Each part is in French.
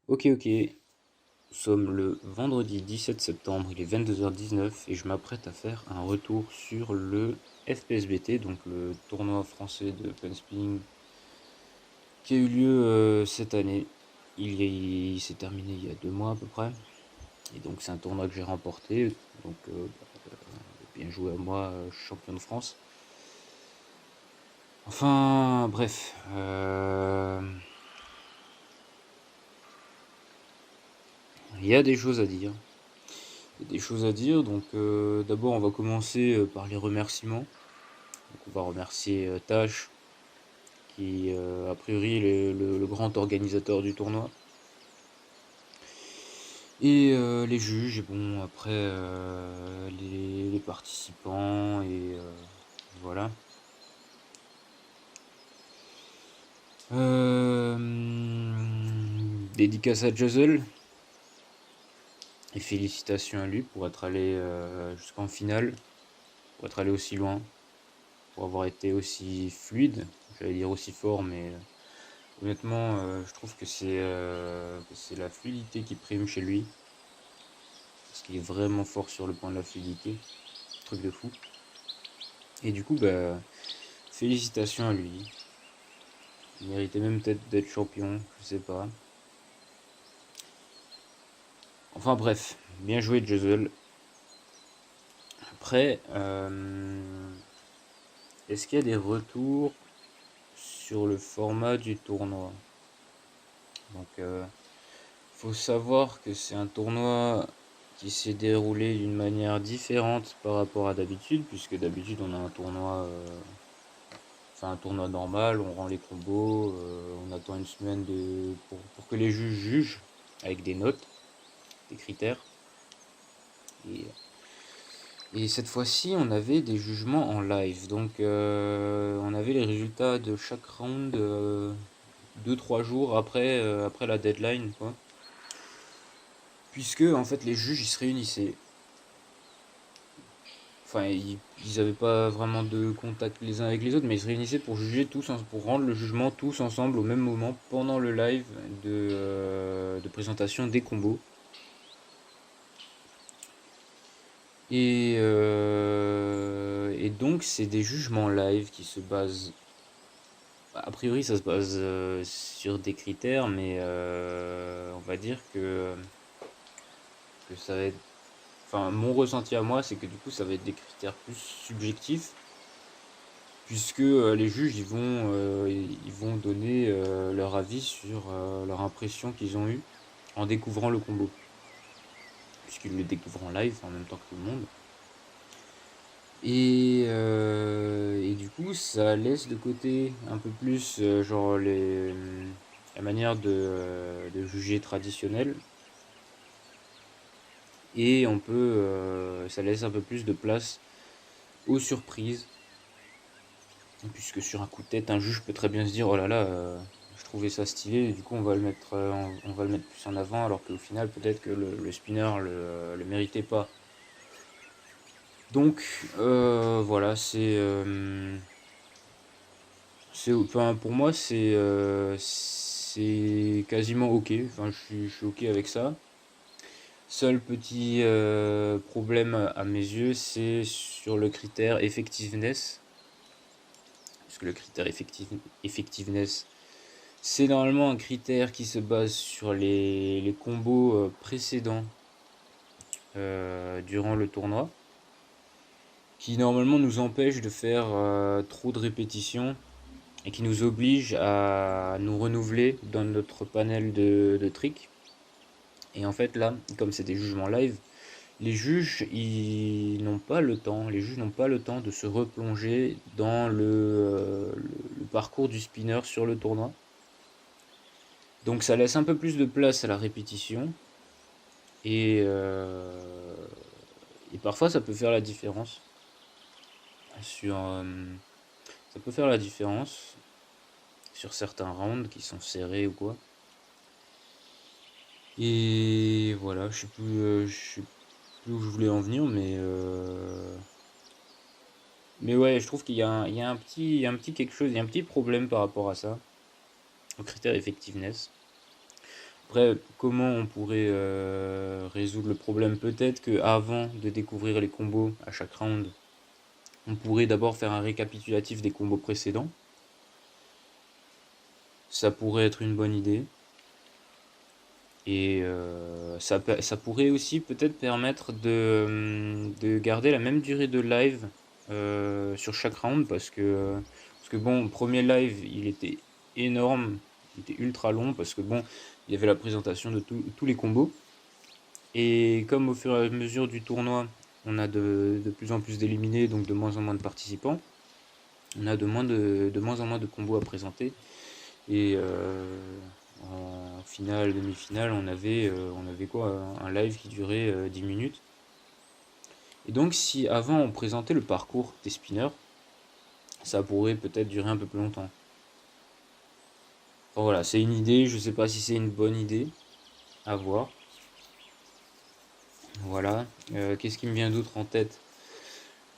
Ok, ok. Nous sommes le vendredi 17 septembre, il est 22h19 et je m'apprête à faire un retour sur le FPSBT, donc le tournoi français de Pensping qui a eu lieu cette année. Il s'est terminé il y a 2 mois à peu près. Et donc c'est un tournoi que j'ai remporté. Donc bien joué à moi, champion de France. Enfin bref. Il y a des choses à dire. Il y a des choses à dire. Donc d'abord on va commencer par les remerciements. Donc on va remercier Tash, qui a priori est le grand organisateur du tournoi. Et les juges, et bon après les participants, et voilà. Dédicace à Juzzle, et félicitations à lui pour être allé jusqu'en finale, pour être allé aussi loin, pour avoir été aussi fluide, j'allais dire aussi fort, mais honnêtement je trouve que c'est la fluidité qui prime chez lui, parce qu'il est vraiment fort sur le point de la fluidité, truc de fou. Et du coup, bah, félicitations à lui. Il méritait même peut-être d'être champion, je sais pas. Enfin bref, bien joué Juzzle. Après, est-ce qu'il y a des retours sur le format du tournoi? Donc, faut savoir que c'est un tournoi qui s'est déroulé d'une manière différente par rapport à d'habitude, puisque d'habitude on a un tournoi, enfin un tournoi normal, on rend les combos, on attend une semaine pour que les juges jugent avec des notes, des critères. Et, et cette fois-ci, on avait des jugements en live. Donc, on avait les résultats de chaque round 2-3 jours après la deadline, quoi. Puisque, en fait, les juges, ils se réunissaient. Enfin, ils avaient pas vraiment de contact les uns avec les autres, mais ils se réunissaient pour juger pour rendre le jugement tous ensemble au même moment pendant le live de présentation des combos. Et donc, c'est des jugements live qui se basent. A priori, ça se base sur des critères, mais on va dire que ça va être. Enfin, mon ressenti à moi, c'est que du coup, ça va être des critères plus subjectifs, puisque les juges, ils vont donner leur avis sur leur impression qu'ils ont eue en découvrant le combo, puisqu'ils le découvrent en live en même temps que tout le monde. Et du coup, ça laisse de côté un peu plus genre la manière de juger traditionnelle. Et ça laisse un peu plus de place aux surprises. Puisque sur un coup de tête, un juge peut très bien se dire, oh là là, je trouvais ça stylé, et du coup on va le mettre plus en avant, alors qu'au final peut-être que le spinner le méritait pas. Donc voilà, enfin, pour moi c'est quasiment ok. Enfin, je suis ok avec ça. Seul petit problème à mes yeux, c'est sur le critère effectiveness. Puisque le critère effectiveness, c'est normalement un critère qui se base sur les combos précédents durant le tournoi, qui normalement nous empêche de faire trop de répétitions et qui nous oblige à nous renouveler dans notre panel de tricks. Et en fait là, comme c'est des jugements live, les juges n'ont pas le temps de se replonger dans le parcours du spinner sur le tournoi. Donc ça laisse un peu plus de place à la répétition. Et, euh, et parfois ça peut faire la différence. Sur, ça peut faire la différence sur certains rounds qui sont serrés ou quoi. Et voilà, je sais plus où je voulais en venir, mais ouais, je trouve il y a il y a un petit quelque chose, il y a un petit problème par rapport à ça, au critère effectiveness. Après, comment on pourrait résoudre le problème? Peut-être qu'avant de découvrir les combos à chaque round, on pourrait d'abord faire un récapitulatif des combos précédents. Ça pourrait être une bonne idée. Et ça pourrait aussi peut-être permettre de garder la même durée de live sur chaque round parce que bon, le premier live il était énorme, il était ultra long parce que bon, il y avait la présentation de tous les combos. Et comme au fur et à mesure du tournoi, on a de plus en plus d'éliminés, donc de moins en moins de participants, on a de moins en moins de combos à présenter. Et en finale, demi-finale, on avait quoi? Un live qui durait 10 minutes. Et donc, si avant on présentait le parcours des spinners, ça pourrait peut-être durer un peu plus longtemps. Enfin voilà, c'est une idée, je sais pas si c'est une bonne idée, à voir. Voilà. Qu'est-ce qui me vient d'autre en tête?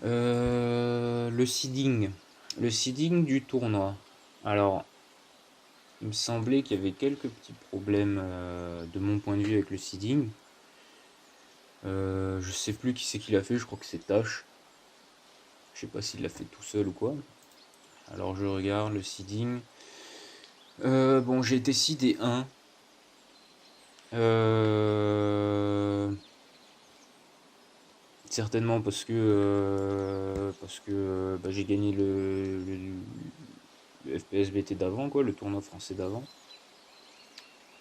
Le seeding. Le seeding du tournoi. Alors, il me semblait qu'il y avait quelques petits problèmes de mon point de vue avec le seeding. Je sais plus qui c'est qui l'a fait, je crois que c'est Tash. Je sais pas s'il l'a fait tout seul ou quoi. Alors je regarde le seeding. Bon, j'ai été seedé 1. Certainement parce que bah, j'ai gagné le FPSBT d'avant, quoi, le tournoi français d'avant.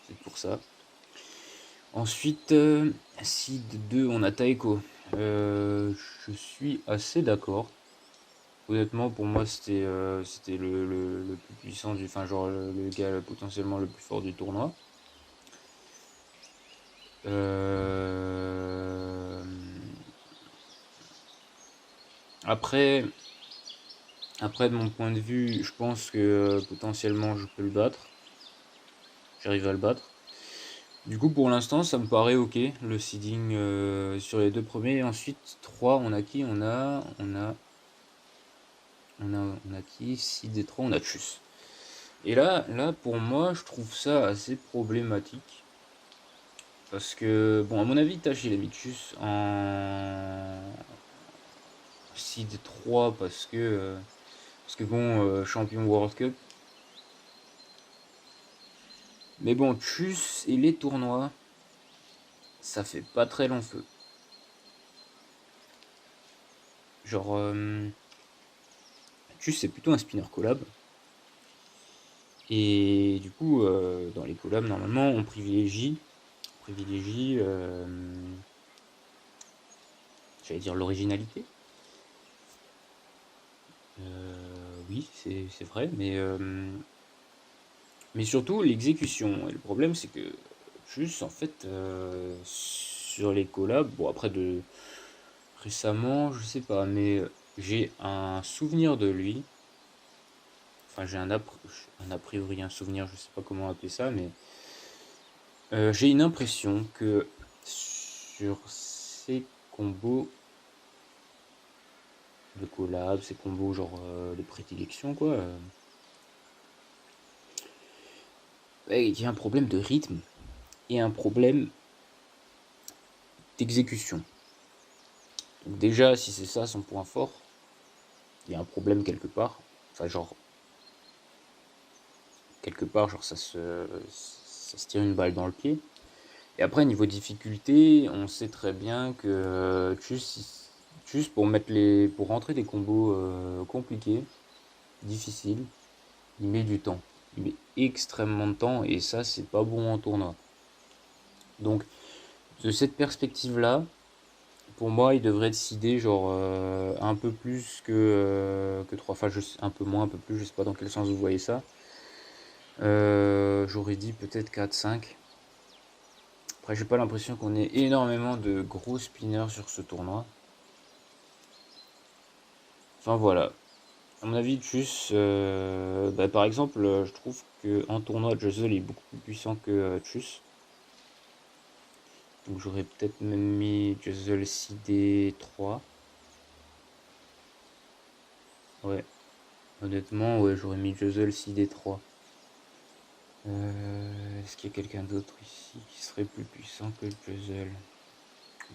C'est pour ça. Ensuite, seed 2, on a Taeko. Je suis assez d'accord. Honnêtement, pour moi, c'était le plus puissant enfin, genre le gars potentiellement le plus fort du tournoi. Euh, Après, de mon point de vue, je pense que potentiellement je peux le battre. J'arrive à le battre. Du coup, pour l'instant, ça me paraît ok, le seeding sur les deux premiers. Et ensuite, 3, on a qui? On a qui? Seed et 3, on a Chus. Et là, pour moi, je trouve ça assez problématique. Parce que, bon, à mon avis, Tash, il a mis Chus en seed 3 parce que bon, champion World Cup. Mais bon, Chus et les tournois, ça fait pas très long feu. Genre, Chus, c'est plutôt un spinner collab. Et du coup, dans les collabs, normalement, on privilégie j'allais dire l'originalité. Oui, c'est vrai, mais surtout l'exécution. Et le problème, c'est que juste en fait, sur les collabs, bon après récemment, je sais pas, mais j'ai un souvenir de lui. Enfin, j'ai un a priori un souvenir, je sais pas comment appeler ça, mais j'ai une impression que sur ces combos de collab, ces combos genre de prédilection quoi, ouais, il y a un problème de rythme et un problème d'exécution. Donc déjà, si c'est ça son point fort, il y a un problème quelque part. Enfin, genre, quelque part, genre, ça se tire une balle dans le pied. Et après, niveau difficulté, on sait très bien que juste pour rentrer des combos compliqués, difficiles, il met du temps. Il met extrêmement de temps et ça, c'est pas bon en tournoi. Donc, de cette perspective-là, pour moi, il devrait décider genre un peu plus que 3. Enfin, un peu moins, un peu plus, je sais pas dans quel sens vous voyez ça. J'aurais dit peut-être 4-5. Après, j'ai pas l'impression qu'on ait énormément de gros spinners sur ce tournoi. Enfin voilà. À mon avis, Chus, bah, par exemple, je trouve qu'en tournoi, Juzzle est beaucoup plus puissant que Chus. Donc j'aurais peut-être même mis Juzzle CD3. Ouais. Honnêtement, ouais, j'aurais mis Juzzle CD3. Est-ce qu'il y a quelqu'un d'autre ici qui serait plus puissant que Juzzle?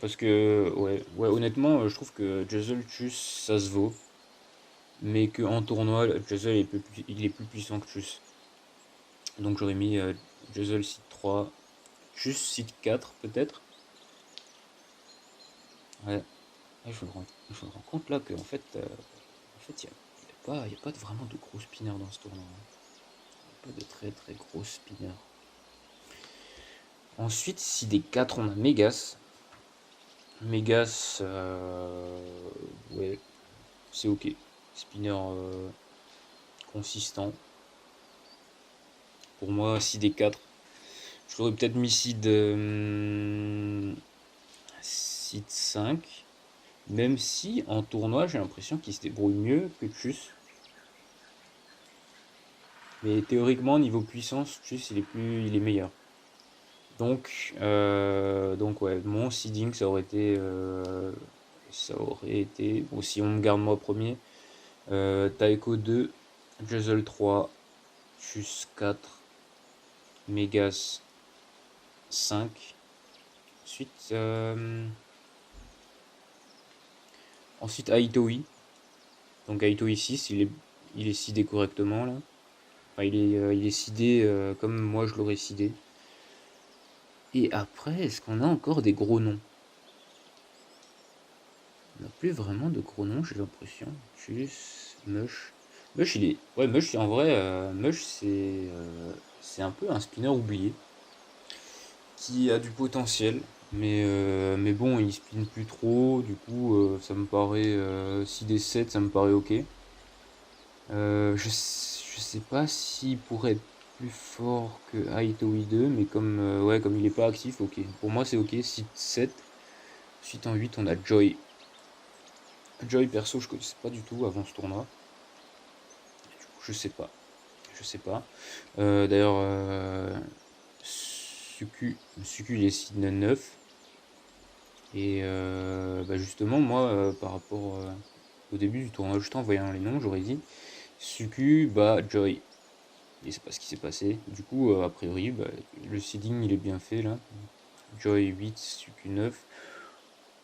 Parce que, ouais, honnêtement, je trouve que Juzzle Chus, ça se vaut. Mais qu'en tournoi, Juzzle il est plus puissant que Chus. Donc j'aurais mis Juzzle site 3, Chus site 4 peut-être. Ouais, je me rends compte là qu'en fait, il n'y a pas vraiment de gros spinners dans ce tournoi. Pas de très très gros spinners. Ensuite, si des 4, on a Megas. Megas, ouais, c'est ok. Spinner consistant. Pour moi, si des 4, je l'aurais peut-être mis seed 5. Même si en tournoi, j'ai l'impression qu'il se débrouille mieux que Chus. Mais théoriquement, niveau puissance, Chus il est meilleur. Donc ouais, mon seeding ça aurait été bon, si on me garde moi premier, Taeko 2, Juzzle 3, Chus 4, Megas 5. Ensuite Aitoi. Donc Aitoi 6, il est seedé correctement là. Enfin, il est seedé comme moi je l'aurais seedé. Et après, est-ce qu'on a encore des gros noms? On n'a plus vraiment de gros noms, j'ai l'impression. Chus, Mush. Mush, il est. Ouais, Mush, en vrai, Mush, c'est un peu un spinner oublié. Qui a du potentiel. Mais bon, il spin plus trop. Du coup, ça me paraît. 6D7, ça me paraît ok. Je sais pas s'il pourrait être plus fort que Aitoi 2, mais ouais, comme il est pas actif, ok. Pour moi, c'est ok. Site 7. Ensuite, en 8, on a Joy. Joy, perso, je connaissais pas du tout avant ce tournoi. Du coup, je sais pas. Je sais pas. D'ailleurs, Suku, il est site 9. Et bah justement, moi, par rapport au début du tournoi, juste en voyant les noms, j'aurais dit Suku, bah Joy. Et c'est pas ce qui s'est passé. Du coup, a priori, bah, le seeding il est bien fait là. Joy 8, Suku 9.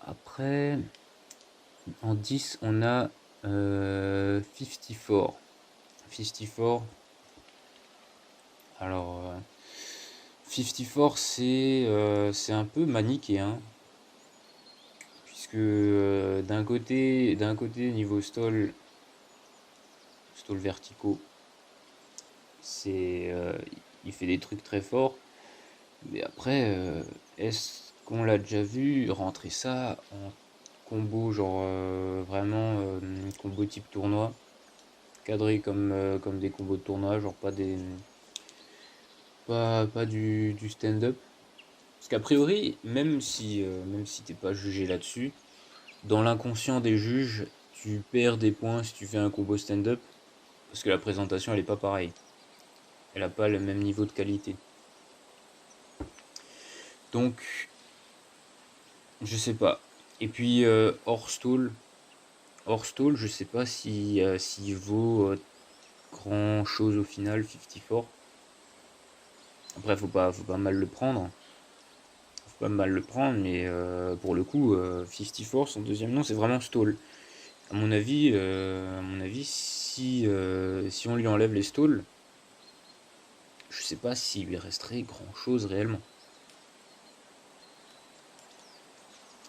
Après, en 10, on a 54. 54. Alors, 54, c'est un peu manichéen. Puisque d'un côté, niveau stall verticaux, il fait des trucs très forts. Mais après, est-ce qu'on l'a déjà vu rentrer ça en combo, genre vraiment combo type tournoi, cadré comme des combos de tournoi, genre pas du stand-up. Parce qu'a priori, même si t'es pas jugé là-dessus, dans l'inconscient des juges, tu perds des points si tu fais un combo stand-up, parce que la présentation elle est pas pareille. Elle a pas le même niveau de qualité. Donc, je sais pas. Et puis, hors stall, je sais pas s'il vaut grand chose au final, 54. Après, faut pas mal le prendre. Faut pas mal le prendre, mais pour le coup, 54, son deuxième nom, c'est vraiment stall. À mon avis, si on lui enlève les stalls, je sais pas s'il lui resterait grand chose réellement.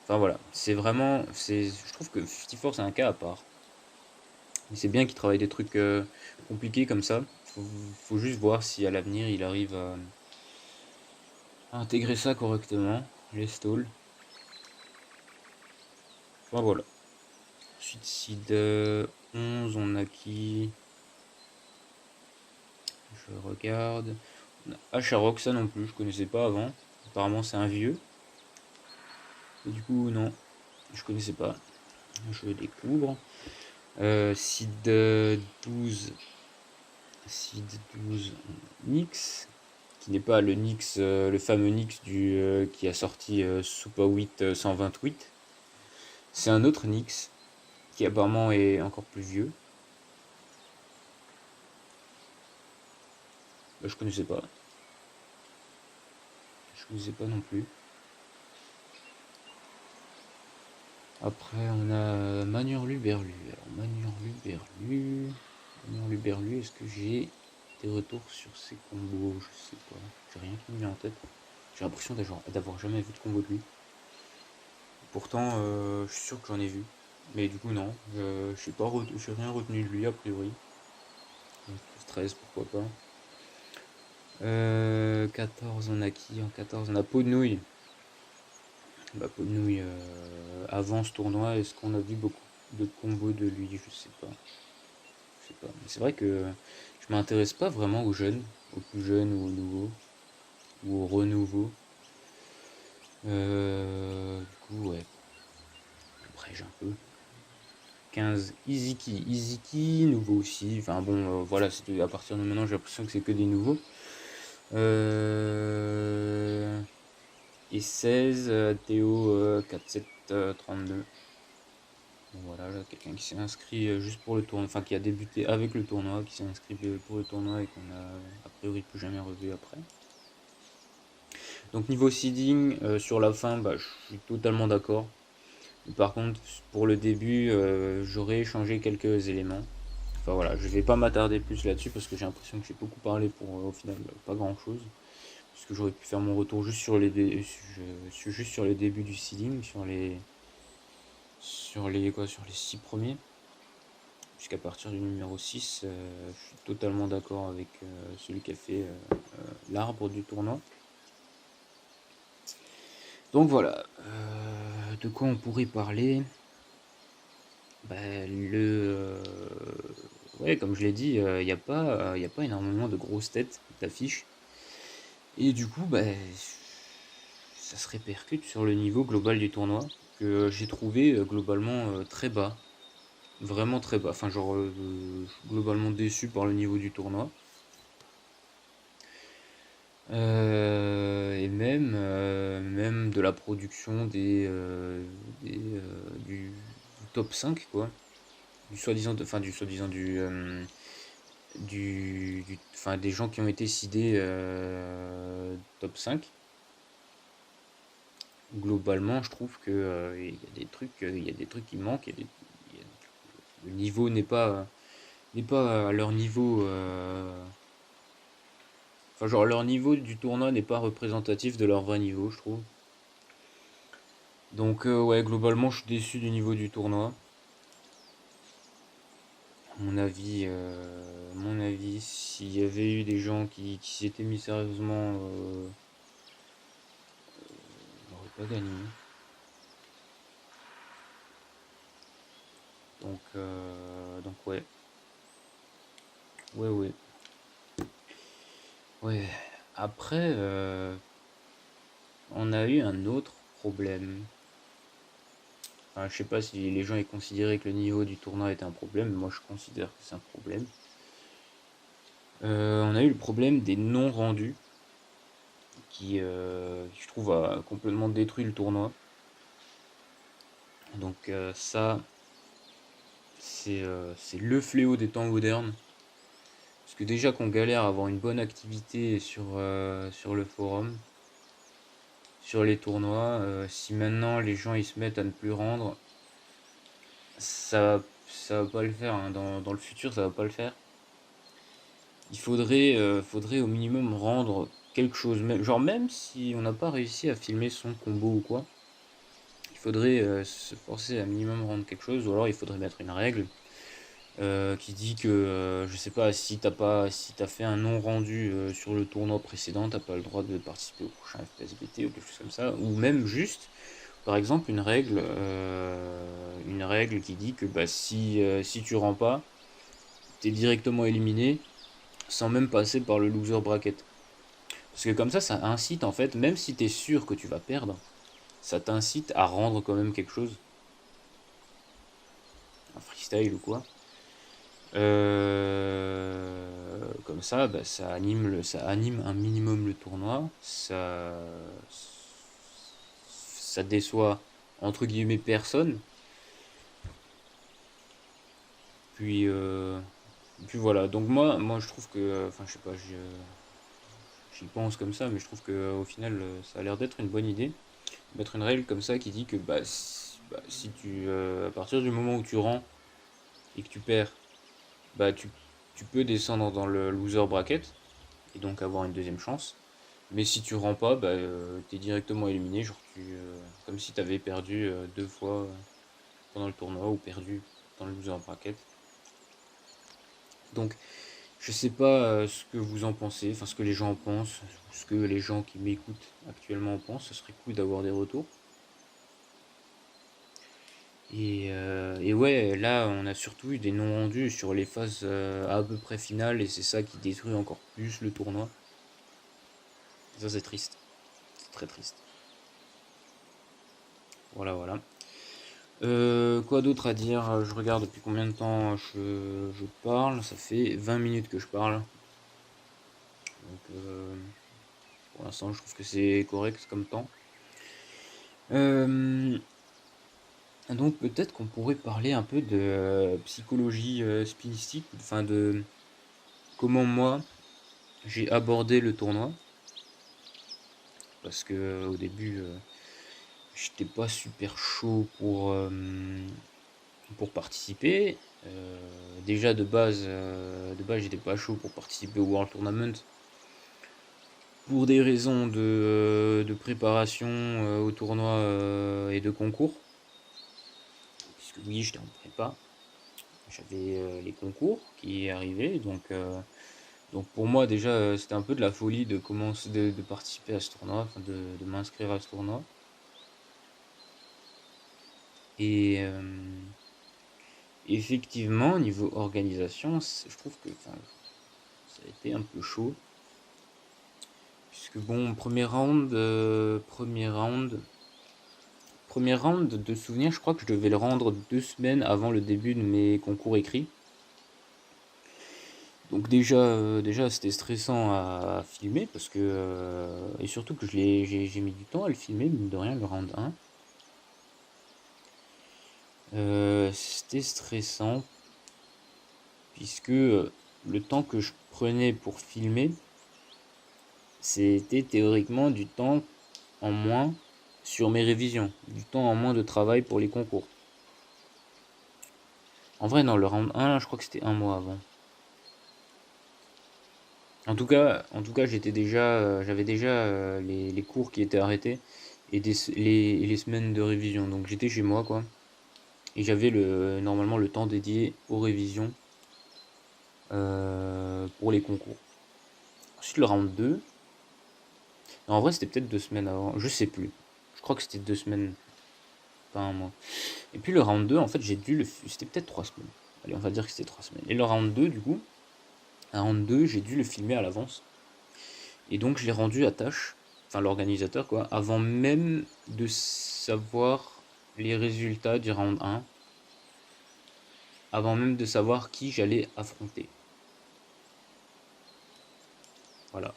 Enfin voilà, je trouve que 54 c'est un cas à part. Mais c'est bien qu'il travaille des trucs compliqués comme ça. Faut juste voir si à l'avenir il arrive à intégrer ça correctement, les stalls. Enfin voilà. Ensuite, si de 11, on a qui? Je regarde. On a Acharok, ça non plus, je connaissais pas avant. Apparemment, c'est un vieux. Et du coup, non, je connaissais pas. Je le découvre. Seed 12. Seed 12, Nyx. Qui n'est pas le Nyx, le fameux Nyx qui a sorti Super 8 128. C'est un autre Nyx qui apparemment est encore plus vieux. Bah, je connaissais pas. je ne sais pas non plus. Après, on a Manurlu-Berlu. Alors, Manurlu-Berlu, est-ce que j'ai des retours sur ces combos? Je sais pas. J'ai rien qui me vient en tête. J'ai l'impression d'avoir jamais vu de combo de lui. Pourtant, je suis sûr que j'en ai vu. Mais du coup, non. J'ai rien retenu de lui, a priori. Donc, 13, pourquoi pas. 14, on a qui? En 14, on a Peau de Nouille. Bah, Peau de Nouille, avant ce tournoi, est-ce qu'on a vu beaucoup de combos de lui? Je sais pas. Je sais pas. Mais c'est vrai que je m'intéresse pas vraiment aux jeunes, aux plus jeunes ou aux nouveaux, ou aux renouveaux. Du coup, ouais. Après, j'ai un peu. 15, Iziki. Iziki, nouveau aussi. Enfin bon, voilà, à partir de maintenant, j'ai l'impression que c'est que des nouveaux. Et 16, Théo 4732. Bon, voilà, là, quelqu'un qui s'est inscrit juste pour le tournoi, enfin qui a débuté avec le tournoi, qui s'est inscrit pour le tournoi et qu'on a a priori plus jamais revu après. Donc niveau seeding, sur la fin, bah, je suis totalement d'accord. Par contre, pour le début, j'aurais changé quelques éléments. Enfin voilà, je vais pas m'attarder plus là-dessus parce que j'ai l'impression que j'ai beaucoup parlé pour au final pas grand-chose. Parce que j'aurais pu faire mon retour juste sur juste sur les débuts du seeding, sur les 6 premiers. Puisqu'à partir du numéro 6, je suis totalement d'accord avec celui qui a fait l'arbre du tournoi. Donc voilà, de quoi on pourrait parler? Bah, ouais, comme je l'ai dit, il n'y a pas énormément de grosses têtes d'affiches. Et du coup, bah, ça se répercute sur le niveau global du tournoi, que j'ai trouvé globalement très bas. Vraiment très bas. Enfin, genre, je suis globalement déçu par le niveau du tournoi. Et même de la production du top 5 quoi. Du soi-disant, enfin du soi-disant enfin des gens qui ont été seedés top 5. Globalement, je trouve que il y a des trucs qui manquent, le niveau n'est pas à leur niveau. Enfin, genre, leur niveau du tournoi n'est pas représentatif de leur vrai niveau, je trouve. Donc, ouais, globalement, je suis déçu du niveau du tournoi. Mon avis, s'il y avait eu des gens qui s'étaient mis sérieusement, on n'aurait pas gagné. Donc ouais. Ouais, ouais. Ouais. Après, on a eu un autre problème. Enfin, je sais pas si les gens aient considéré que le niveau du tournoi était un problème, mais moi je considère que c'est un problème. On a eu le problème des non rendus, qui je trouve a complètement détruit le tournoi. Donc ça, c'est le fléau des temps modernes. Parce que déjà qu'on galère à avoir une bonne activité sur le forum, sur les tournois, si maintenant les gens ils se mettent à ne plus rendre, ça va pas le faire, hein. Dans le futur, ça va pas le faire. Faudrait au minimum rendre quelque chose, genre même si on n'a pas réussi à filmer son combo ou quoi, il faudrait se forcer à minimum rendre quelque chose, ou alors il faudrait mettre une règle qui dit que, je sais pas, si t'as fait un non rendu sur le tournoi précédent, t'as pas le droit de participer au prochain FPSBT ou quelque chose comme ça, ou même juste, par exemple, une règle qui dit que bah, si tu rends pas, t'es directement éliminé sans même passer par le loser bracket. Parce que comme ça incite en fait, même si t'es sûr que tu vas perdre, ça t'incite à rendre quand même quelque chose, un freestyle ou quoi. Comme ça, bah, ça anime un minimum le tournoi. Ça déçoit entre guillemets personne. Puis, puis voilà. Donc moi je trouve que, enfin je sais pas, j'y pense comme ça, mais je trouve que au final, ça a l'air d'être une bonne idée. Mettre une règle comme ça qui dit que si tu, à partir du moment où tu rends et que tu perds, bah tu peux descendre dans le loser bracket et donc avoir une deuxième chance. Mais si tu rends pas, t'es directement éliminé, genre comme si tu avais perdu deux fois pendant le tournoi ou perdu dans le loser bracket. Donc je sais pas ce que vous en pensez, enfin ce que les gens en pensent, ce que les gens qui m'écoutent actuellement en pensent. Ce serait cool d'avoir des retours. Et ouais, là on a surtout eu des non rendus sur les phases à peu près finales et c'est ça qui détruit encore plus le tournoi. Et ça c'est triste, c'est très triste. Voilà, voilà. Quoi d'autre à dire? Je regarde depuis combien de temps je parle. Ça fait 20 minutes que je parle. Donc pour l'instant, je trouve que c'est correct comme temps. Euh, donc peut-être qu'on pourrait parler un peu de psychologie spinistique, enfin de comment moi j'ai abordé le tournoi. Parce que au début, j'étais pas super chaud pour participer. Déjà de base, j'étais pas chaud pour participer au World Tournament pour des raisons de préparation au tournoi et de concours. Puisque oui, j'étais en prépa, j'avais les concours qui arrivaient, donc pour moi déjà c'était un peu de la folie de commencer de participer à ce tournoi, enfin de m'inscrire à ce tournoi. Et effectivement, niveau organisation, je trouve que enfin, ça a été un peu chaud. Puisque bon, premier round de souvenir, je crois que je devais le rendre 2 semaines avant le début de mes concours écrits. Donc déjà c'était stressant à filmer parce que et surtout que j'ai mis du temps à le filmer, mine de rien, le round 1. C'était stressant puisque le temps que je prenais pour filmer, c'était théoriquement du temps en moins sur mes révisions, du temps en moins de travail pour les concours. En vrai, non, le round 1, je crois que c'était un mois avant. En tout cas, j'avais déjà les cours qui étaient arrêtés et les semaines de révision. Donc j'étais chez moi, quoi. Et j'avais normalement le temps dédié aux révisions pour les concours. Ensuite, le round 2. Non, en vrai, c'était peut-être 2 semaines avant. Je sais plus. Je crois que c'était 2 semaines, pas un mois. Et puis le round 2, en fait, c'était peut-être 3 semaines. Allez, on va dire que c'était 3 semaines. Et le round 2, du coup, un round 2, j'ai dû le filmer à l'avance. Et donc, je l'ai rendu à tâche, enfin l'organisateur, quoi, avant même de savoir les résultats du round 1, avant même de savoir qui j'allais affronter. Voilà.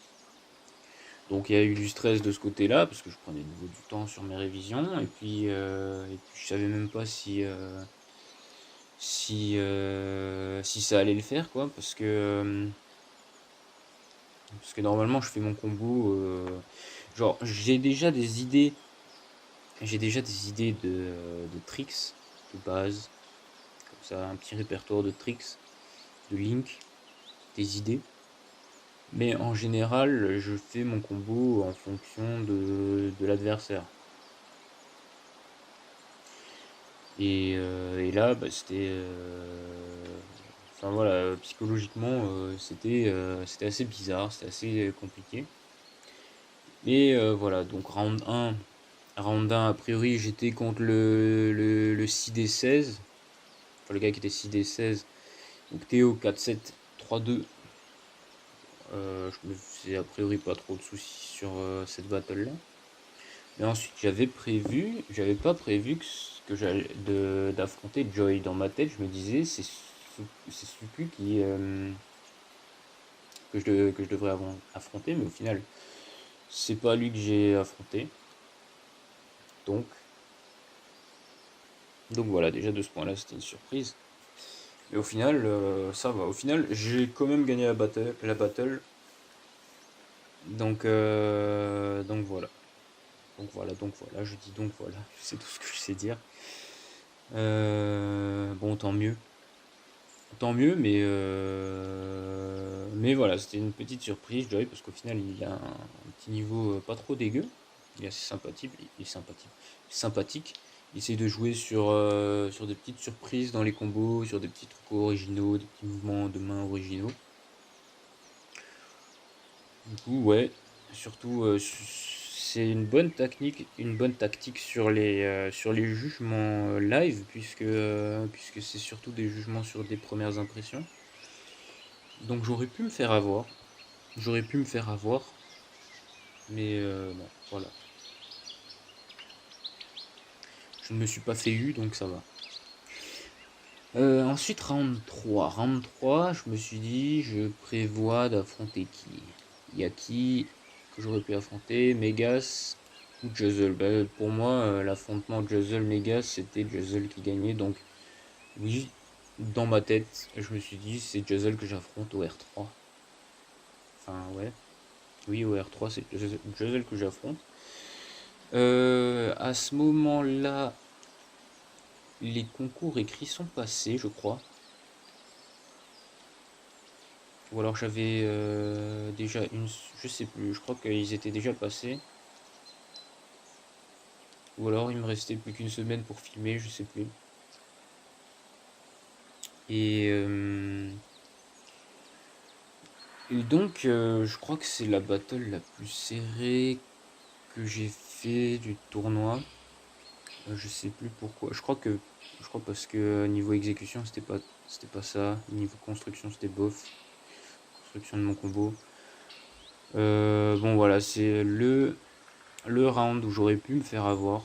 Donc il y a eu du stress de ce côté-là, parce que je prenais de nouveau du temps sur mes révisions, et puis je savais même pas si ça allait le faire, quoi, parce que normalement je fais mon combo, genre j'ai déjà des idées de tricks de base, comme ça un petit répertoire de tricks, de link, des idées. Mais en général, je fais mon combo en fonction de l'adversaire. Et là, c'était. Enfin voilà, psychologiquement, c'était assez bizarre, c'était assez compliqué. Et voilà, donc round 1, a priori, j'étais contre le 6D16. Enfin, le gars qui était 6D16. Donc Théo 4-7, 3-2. Je me faisais a priori pas trop de soucis sur cette battle là. Mais ensuite j'avais pas prévu que j'allais d'affronter Joy. Dans ma tête, je me disais c'est Supu que je devrais affronter, mais au final c'est pas lui que j'ai affronté. Donc voilà, déjà de ce point là c'était une surprise. Mais au final ça va. Au final j'ai quand même gagné la battle. Donc voilà. Donc voilà, je dis donc voilà, c'est tout ce que je sais dire. Bon, tant mieux. Tant mieux, mais voilà, c'était une petite surprise, je dirais, parce qu'au final, il a un petit niveau pas trop dégueu. Il est assez sympathique. Sympathique. Il essaie de jouer sur des petites surprises dans les combos, sur des petits trucs originaux, des petits mouvements de main originaux. Du coup, ouais, surtout, c'est une bonne tactique sur les jugements live, puisque c'est surtout des jugements sur des premières impressions. Donc j'aurais pu me faire avoir. J'aurais pu me faire avoir, mais bon, voilà. Je ne me suis pas fait eu, donc ça va. Ensuite, round 3. Round 3, je me suis dit, je prévois d'affronter qui? Il y a qui que j'aurais pu affronter? Megas ou Juzzle? Bah, pour moi, l'affrontement Juzzle-Megas, c'était Juzzle qui gagnait. Donc, oui, dans ma tête, je me suis dit, c'est Juzzle que j'affronte au R3. Enfin, ouais. Oui, au R3, c'est Juzzle que j'affronte. À ce moment-là, les concours écrits sont passés, je crois. Ou alors j'avais déjà une... Je sais plus, je crois qu'ils étaient déjà passés. Ou alors il me restait plus qu'une semaine pour filmer, je sais plus. Et, euh, et donc je crois que c'est la battle la plus serrée que j'ai fait du tournoi. Je sais plus pourquoi. Je crois parce que niveau exécution c'était pas ça. Niveau construction c'était bof. Construction de mon combo. Bon voilà, c'est le round où j'aurais pu me faire avoir.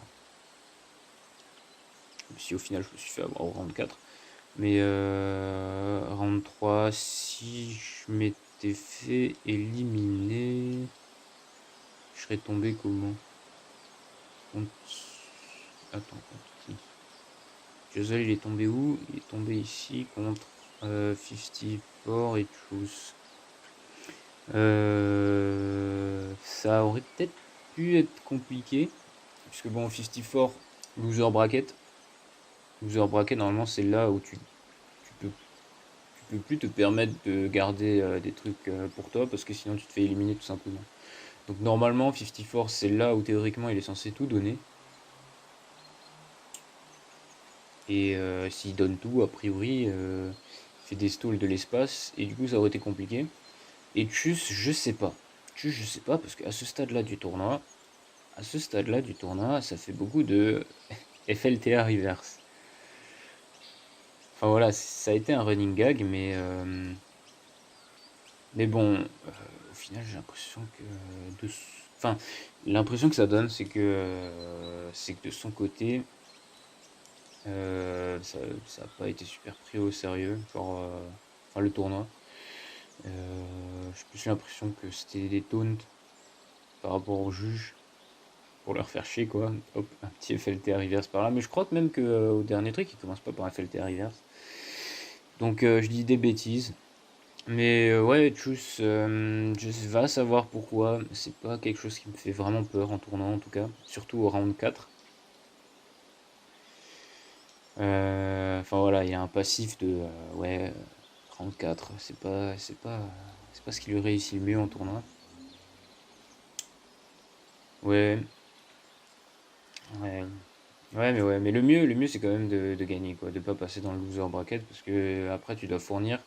Même si au final je me suis fait avoir au round 4. Mais round 3, si je m'étais fait éliminer, je serais tombé comment? Contre... Attends, contre qui? Juzzle, il est tombé où? Il est tombé ici contre 54 et Truth. Ça aurait peut-être pu être compliqué. Puisque bon, 54, loser bracket. Loser bracket, normalement, c'est là où tu peux plus te permettre de garder des trucs pour toi parce que sinon tu te fais éliminer tout simplement. Donc normalement, 54, c'est là où théoriquement il est censé tout donner. Et s'il donne tout, a priori, il fait des stalls de l'espace et du coup ça aurait été compliqué. Et Tchus, je sais pas. Tchus, je sais pas parce qu'à ce stade-là du tournoi, ça fait beaucoup de FLTA reverse. Enfin voilà, ça a été un running gag, mais bon, au final, j'ai l'impression que enfin, l'impression que ça donne, c'est que de son côté, ça a pas été super pris au sérieux, genre, enfin le tournoi. J'ai plus l'impression que c'était des taunts par rapport aux juges pour leur faire chier quoi. Hop, un petit FLT reverse par là, mais je crois que même que au dernier truc, il commence pas par FLT reverse. Donc je dis des bêtises. Mais ouais, Tchus, je vais savoir pourquoi. C'est pas quelque chose qui me fait vraiment peur en tournant en tout cas. Surtout au round 4. Enfin voilà, il y a un passif de ouais, round 4. C'est pas ce qui lui réussit le mieux en tournoi. Ouais, ouais. Ouais, mais le mieux c'est quand même de gagner quoi, de pas passer dans le loser bracket parce que après tu dois fournir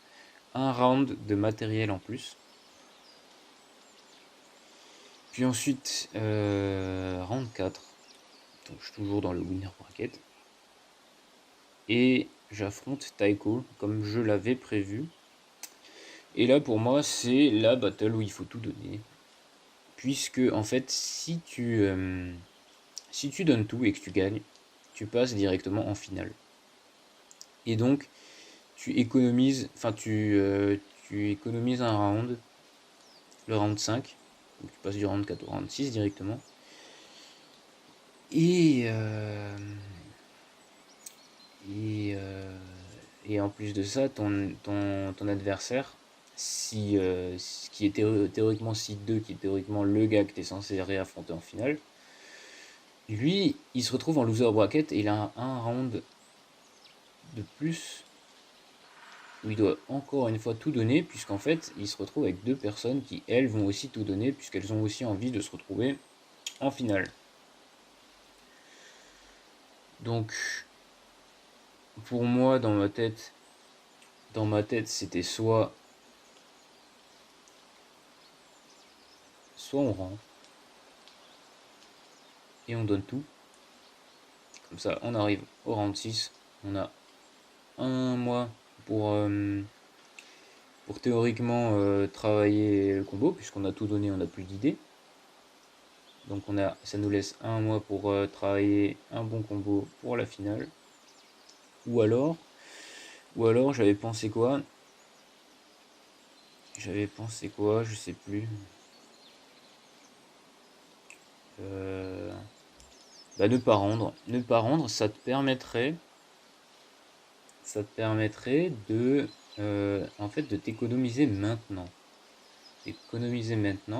un round de matériel en plus. Puis ensuite, round 4. Donc je suis toujours dans le winner bracket. Et j'affronte Taiko comme je l'avais prévu. Et là pour moi c'est la battle où il faut tout donner. Puisque en fait si tu donnes tout et que tu gagnes, tu passes directement en finale. Et donc tu économises, tu économises un round, le round 5. Donc tu passes du round 4 au round 6 directement. Et, euh, et, euh, et en plus de ça, ton adversaire, qui est théoriquement Seed 2, qui est théoriquement le gars que tu es censé réaffronter en finale, lui, il se retrouve en loser bracket et il a un round de plus où il doit encore une fois tout donner, puisqu'en fait, il se retrouve avec deux personnes qui, elles, vont aussi tout donner, puisqu'elles ont aussi envie de se retrouver en finale. Donc, pour moi, dans ma tête, c'était soit on rend et on donne tout. Comme ça, on arrive au round 6. On a un mois pour théoriquement travailler le combo, puisqu'on a tout donné, on n'a plus d'idées. Donc ça nous laisse un mois pour travailler un bon combo pour la finale. Ou alors j'avais pensé quoi? Je sais plus. Ne pas rendre. Ne pas rendre, ça te permettrait de en fait de t'économiser maintenant.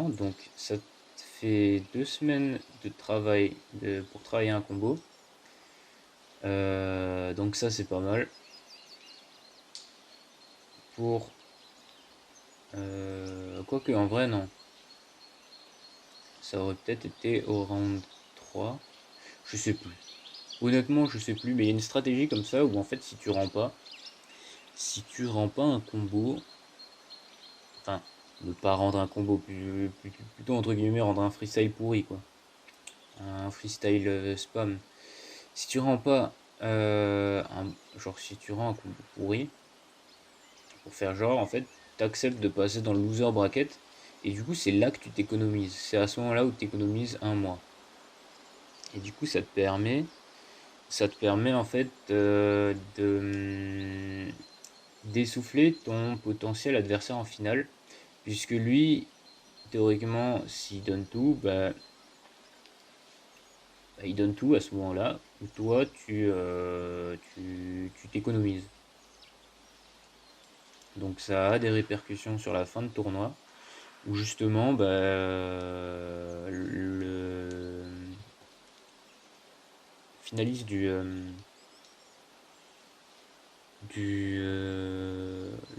Donc ça te fait 2 semaines de travail pour travailler un combo. Donc ça c'est pas mal. Pour quoique en vrai non. Ça aurait peut-être été au round 3. Je sais plus. Honnêtement je sais plus, mais il y a une stratégie comme ça où en fait si tu rends pas un combo, enfin ne pas rendre un combo, plutôt entre guillemets rendre un freestyle pourri quoi. Un freestyle spam. Si tu rends pas si tu rends un combo pourri, pour faire genre en fait, t'acceptes de passer dans le loser bracket et du coup c'est là que tu t'économises. C'est à ce moment-là où tu économises un mois. Et du coup ça te permet en fait d'essouffler ton potentiel adversaire en finale, puisque lui théoriquement s'il donne tout, il donne tout à ce moment-là, où toi tu t'économises. Donc ça a des répercussions sur la fin de tournoi, où justement le finaliste le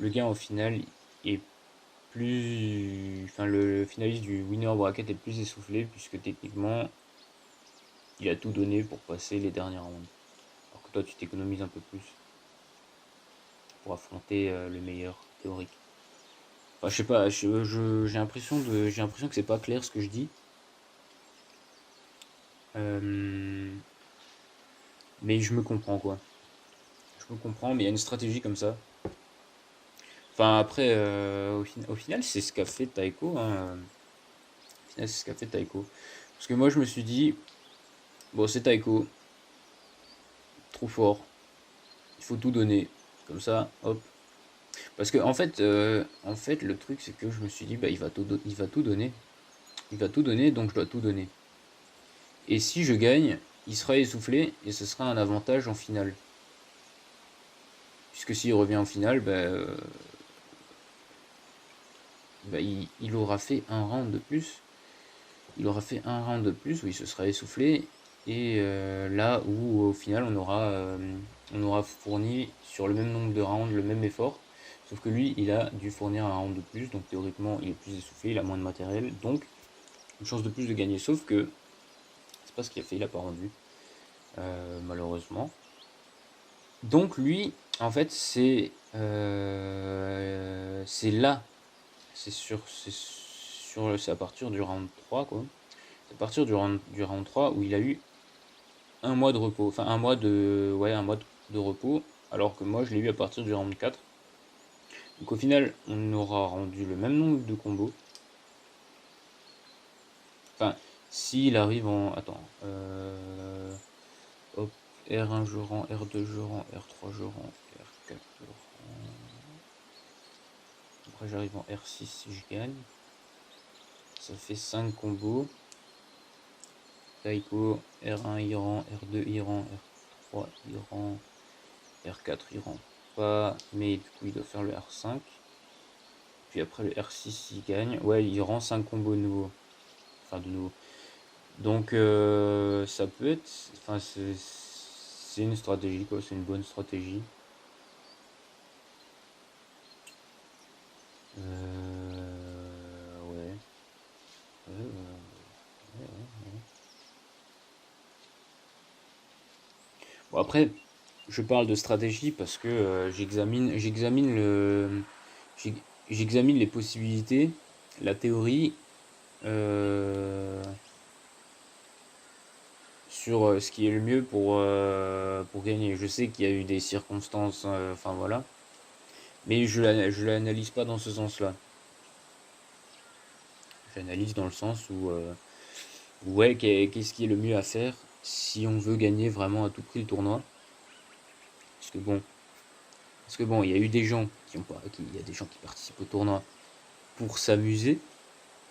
gain en finale est le finaliste du winner bracket est plus essoufflé, puisque techniquement il a tout donné pour passer les dernières rounds, alors que toi tu t'économises un peu plus pour affronter le meilleur théorique. Enfin, je sais pas, j'ai l'impression que c'est pas clair ce que je dis. Mais je me comprends quoi. Je me comprends, mais il y a une stratégie comme ça. Enfin après, au final, c'est ce qu'a fait Taiko. Hein. Au final, c'est ce qu'a fait Taiko. Parce que moi, je me suis dit, bon, c'est Taiko, trop fort, il faut tout donner. Comme ça, hop. Parce que en fait, le truc, c'est que je me suis dit, il va tout donner. Il va tout donner, donc je dois tout donner. Et si je gagne, il sera essoufflé et ce sera un avantage en finale. Puisque s'il revient en finale, il aura fait un round de plus. Il aura fait un round de plus où il se sera essoufflé. Et là où au final on aura fourni sur le même nombre de rounds le même effort. Sauf que lui il a dû fournir un round de plus. Donc théoriquement il est plus essoufflé, il a moins de matériel. Donc une chance de plus de gagner. Sauf que c'est pas ce qu'il a fait, il a pas rendu. Malheureusement. Donc lui en fait c'est là. C'est à partir du round 3 quoi. C'est à partir du round 3 où il a eu un mois de repos. Enfin un mois de repos. Alors que moi je l'ai eu à partir du round 4. Donc au final on aura rendu le même nombre de combos. Enfin s'il arrive en... Attends. Hop. R1 je rends, R2 je rends, R3 je rends, R4 je rends. Après j'arrive en R6 si je gagne. Ça fait 5 combos. Taiko, R1 Iran, R2 Iran, R3 Iran, R4 Iran pas, mais du coup il doit faire le R5. Puis après le R6 il gagne. Ouais, il rend 5 combos de nouveau. Enfin de nouveau. Donc ça peut être. Enfin c'est une stratégie quoi, c'est une bonne stratégie. Ouais. Bon après, je parle de stratégie parce que j'examine les possibilités, la théorie sur ce qui est le mieux pour gagner. Je sais qu'il y a eu des circonstances, enfin voilà, mais je l'analyse pas dans ce sens-là. J'analyse dans le sens où, ouais, qu'est-ce qui est le mieux à faire si on veut gagner vraiment à tout prix le tournoi. Parce que bon, il y a eu des gens qui ont pas, il y a des gens qui participent au tournoi pour s'amuser.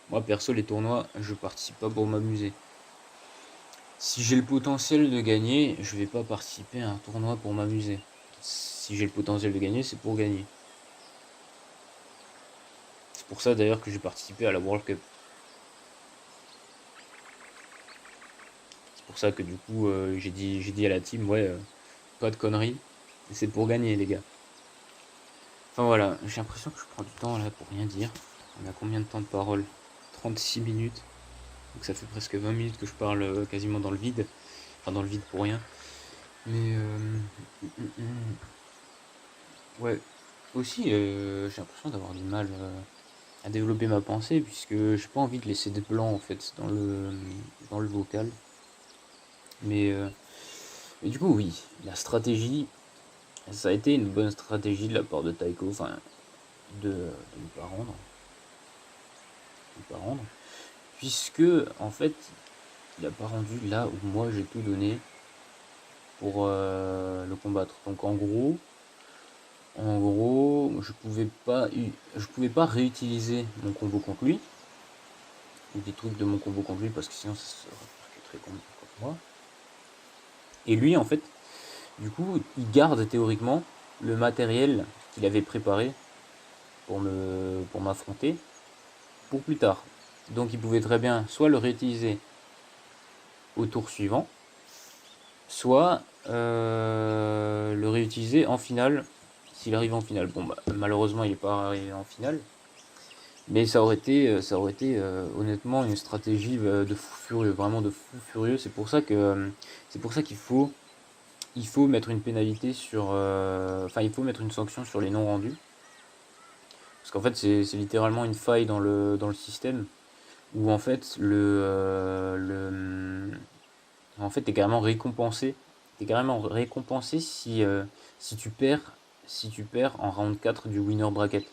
Moi, perso, les tournois, je participe pas pour m'amuser. Si j'ai le potentiel de gagner, je vais pas participer à un tournoi pour m'amuser. Si j'ai le potentiel de gagner, c'est pour gagner. C'est pour ça d'ailleurs que j'ai participé à la World Cup. C'est pour ça que du coup, j'ai dit à la team, ouais, pas de conneries, c'est pour gagner, les gars. Enfin voilà, j'ai l'impression que je prends du temps là pour rien dire. On a combien de temps de parole? 36 minutes. Donc ça fait presque 20 minutes que je parle quasiment dans le vide. Enfin, dans le vide pour rien. Mais ouais. Aussi, j'ai l'impression d'avoir du mal à développer ma pensée puisque j'ai pas envie de laisser des blancs en fait dans le vocal. Mais, euh, mais du coup, oui, la stratégie, ça a été une bonne stratégie de la part de Taiko, enfin, de ne pas rendre. De ne pas rendre. Puisque, en fait, il n'a pas rendu là où moi j'ai tout donné pour le combattre. Donc en gros, je pouvais pas réutiliser mon combo contre lui ou des trucs de mon combo contre lui parce que sinon ça serait très compliqué contre moi. Et lui, en fait, du coup, il garde théoriquement le matériel qu'il avait préparé pour m'affronter pour plus tard. Donc il pouvait très bien soit le réutiliser au tour suivant, soit le réutiliser en finale s'il arrive en finale. Bon, bah, malheureusement, il n'est pas arrivé en finale. Mais ça aurait été honnêtement une stratégie de fou furieux, vraiment de fou furieux. C'est pour ça il faut mettre une pénalité sur, enfin, il faut mettre une sanction sur les non rendus. Parce qu'en fait, c'est littéralement une faille dans le système où en fait en fait, t'es carrément récompensé. T'es carrément récompensé si tu perds en round 4 du winner bracket.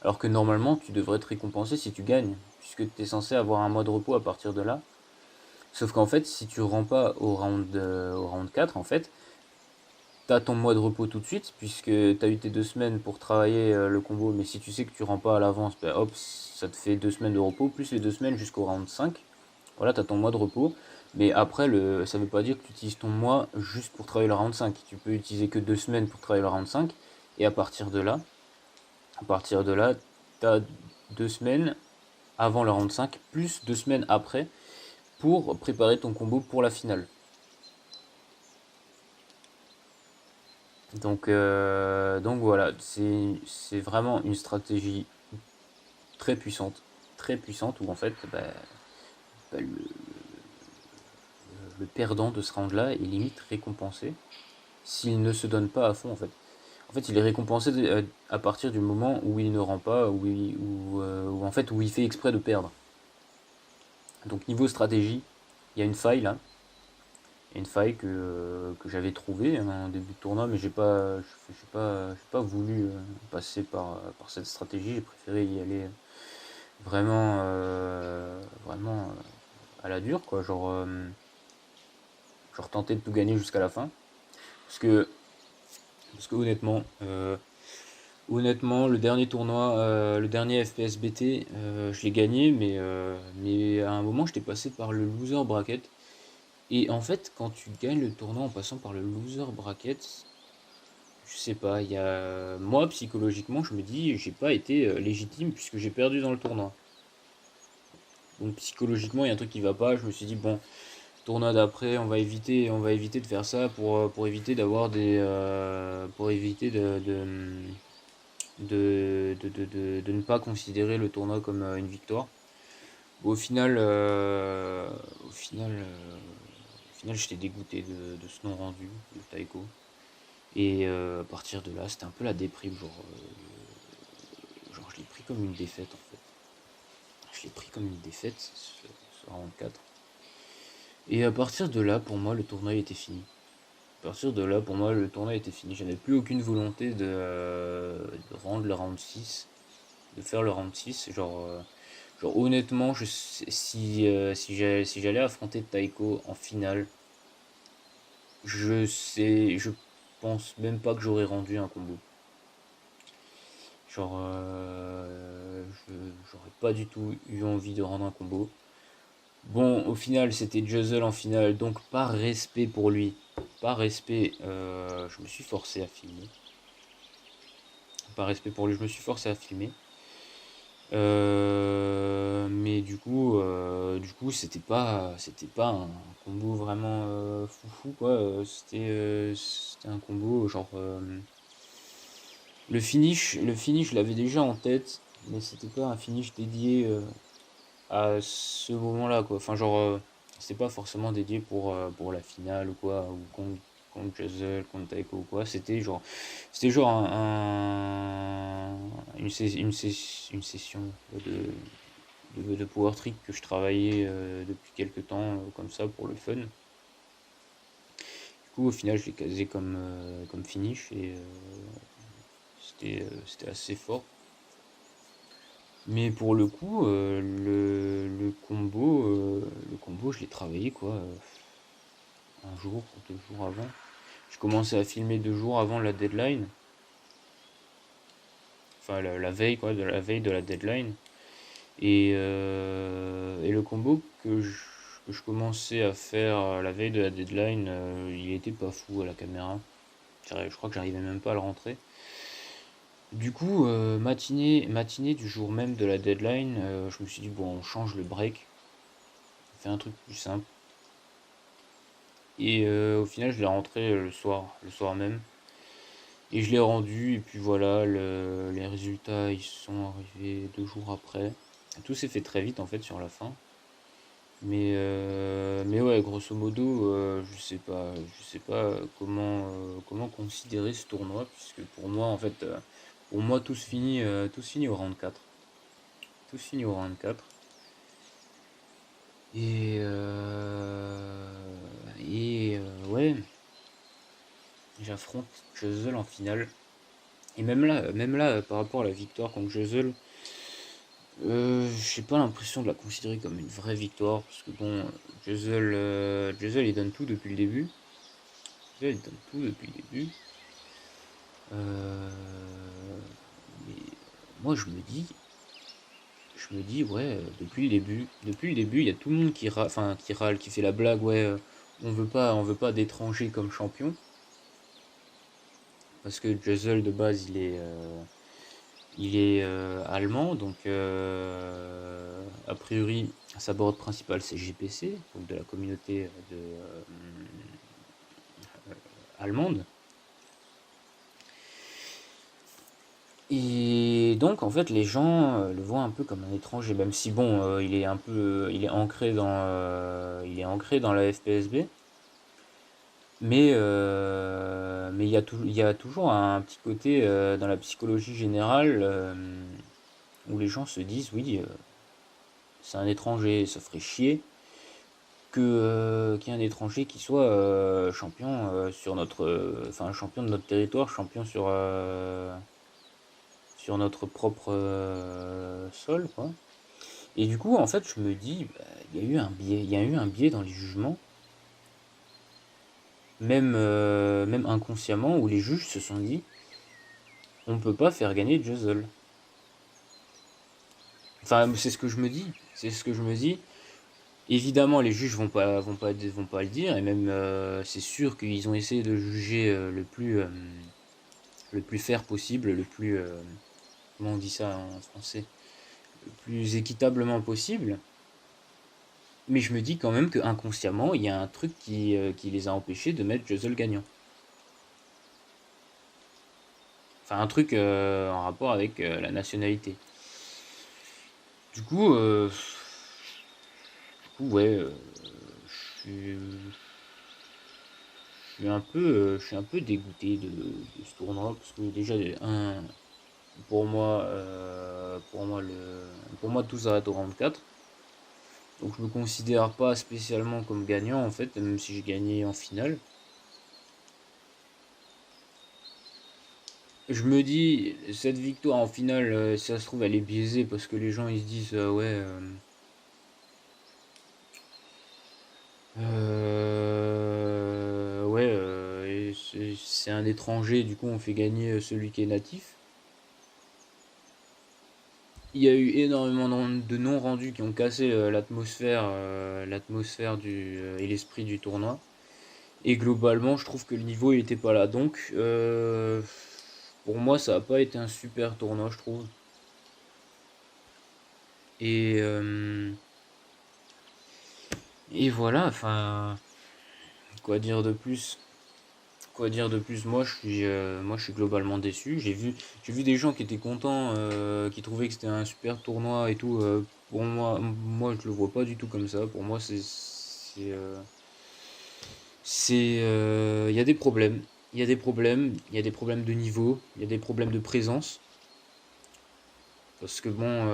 Alors que normalement, tu devrais être récompensé si tu gagnes, puisque tu es censé avoir un mois de repos à partir de là. Sauf qu'en fait, si tu rends pas au round 4, en fait, t'as ton mois de repos tout de suite, puisque t'as eu tes 2 semaines pour travailler le combo, mais si tu sais que tu rends pas à l'avance, ben hop, ça te fait 2 semaines de repos, plus les 2 semaines jusqu'au round 5. Voilà, tu as ton mois de repos. Mais après, ça ne veut pas dire que tu utilises ton mois juste pour travailler le round 5. Tu peux utiliser que 2 semaines pour travailler le round 5. Et à partir de là, tu as 2 semaines avant le round 5, plus 2 semaines après, pour préparer ton combo pour la finale. Donc voilà, c'est vraiment une stratégie très puissante où en fait, bah, le perdant de ce round-là est limite récompensé s'il ne se donne pas à fond en fait. En fait, il est récompensé à partir du moment où il ne rend pas, où en fait où il fait exprès de perdre. Donc niveau stratégie, il y a une faille là, une faille que j'avais trouvée en début de tournoi, mais j'ai pas voulu passer par cette stratégie. J'ai préféré y aller vraiment à la dure quoi, genre tenter de tout gagner jusqu'à la fin, parce que honnêtement, le dernier tournoi, le dernier FPS BT, je l'ai gagné, mais à un moment, j'étais passé par le loser bracket. Et en fait, quand tu gagnes le tournoi en passant par le loser bracket, je sais pas, moi psychologiquement, je me dis, j'ai pas été légitime puisque j'ai perdu dans le tournoi. Donc psychologiquement, il y a un truc qui va pas. Je me suis dit, bon, tournoi d'après, on va éviter de faire ça pour éviter d'avoir pour éviter de ne pas considérer le tournoi comme une victoire. Bon, au final, j'étais dégoûté de ce non rendu de Taiko. Et à partir de là, c'était un peu la déprime, genre je l'ai pris comme une défaite en fait. Je l'ai pris comme une défaite, ce round 4. Et à partir de là, pour moi, le tournoi était fini. À partir de là, pour moi, le tournoi était fini. J'avais plus aucune volonté de rendre le round 6, de faire le round 6. Genre honnêtement, si j'allais affronter Taiko en finale, je pense même pas que j'aurais rendu un combo. Genre, j'aurais pas du tout eu envie de rendre un combo. Bon, au final, c'était Juzzle en finale, donc par respect pour lui, par respect, je me suis forcé à filmer. Par respect pour lui, je me suis forcé à filmer. Mais du coup, c'était pas un combo vraiment foufou quoi. C'était un combo genre le finish, je l'avais déjà en tête, mais c'était pas un finish dédié à ce moment-là quoi. Enfin genre, c'était pas forcément dédié pour la finale ou quoi, ou contre Juzzle, contre Taiko ou quoi. C'était genre une session de Power Trick que je travaillais depuis quelques temps comme ça pour le fun. Du coup, au final, je l'ai casé comme finish et c'était assez fort. Mais pour le coup, le combo, je l'ai travaillé quoi, un jour, 2 jours avant. Je commençais à filmer 2 jours avant la deadline. Enfin, la veille quoi, de la veille de la deadline. Et le combo que je commençais à faire la veille de la deadline, il était pas fou à la caméra. Je crois que j'arrivais même pas à le rentrer. Du coup, matinée du jour même de la deadline, je me suis dit, bon, on change le break. On fait un truc plus simple. Et au final, je l'ai rentré le soir même. Et je l'ai rendu, et puis voilà, les résultats, ils sont arrivés 2 jours après. Tout s'est fait très vite en fait sur la fin. Mais ouais, grosso modo, je sais pas comment considérer ce tournoi, puisque pour moi, tout se finit au round 4. Tout se finit au round 4. Ouais, j'affronte Juzzle en finale. Et même là, par rapport à la victoire contre Juzzle, j'ai pas l'impression de la considérer comme une vraie victoire, parce que bon, Juzzle il donne tout depuis le début. Juzzle il donne tout depuis le début. Euh, mais moi je me dis ouais, depuis le début, il y a tout le monde qui râle, qui fait la blague, ouais, on veut pas d'étrangers comme champion, parce que Juzzle de base il est allemand, donc a priori sa board principale c'est GPC, donc de la communauté allemande. Et donc en fait les gens le voient un peu comme un étranger, même si bon, il est ancré dans la FPSB, mais il y a toujours un petit côté dans la psychologie générale où les gens se disent oui, c'est un étranger, ça ferait chier qu'il y ait un étranger qui soit champion sur enfin champion de notre territoire, champion sur notre propre sol, quoi. Et du coup, en fait, je me dis, bah, il y a eu un biais dans les jugements, même inconsciemment, où les juges se sont dit, on ne peut pas faire gagner Juzzle. Enfin, c'est ce que je me dis. C'est ce que je me dis. Évidemment, les juges vont pas le dire, et même c'est sûr qu'ils ont essayé de juger le plus fair possible, le plus... comment on dit ça en français? Le plus équitablement possible. Mais je me dis quand même que inconsciemment, il y a un truc qui les a empêchés de mettre Juzzle gagnant. Enfin, un truc en rapport avec la nationalité. Du coup, ouais, je suis un peu dégoûté de ce tournoi parce que déjà, pour moi, tout s'arrête au round 4. Donc je me considère pas spécialement comme gagnant en fait, même si j'ai gagné en finale. Je me dis, cette victoire en finale, si ça se trouve, elle est biaisée parce que les gens ils se disent, ouais, ouais, c'est un étranger, du coup on fait gagner celui qui est natif. Il y a eu énormément de non rendus qui ont cassé l'atmosphère et l'esprit du tournoi. Et globalement, je trouve que le niveau il était pas là. Donc, pour moi, ça n'a pas été un super tournoi, je trouve. Et, euh, et voilà, enfin, quoi dire de plus? Quoi dire de plus? Moi, je suis globalement déçu. J'ai vu des gens qui étaient contents, qui trouvaient que c'était un super tournoi et tout. Pour moi, je le vois pas du tout comme ça. Pour moi, il y a des problèmes. Il y a des problèmes. Il y a des problèmes de niveau. Il y a des problèmes de présence. Parce que bon,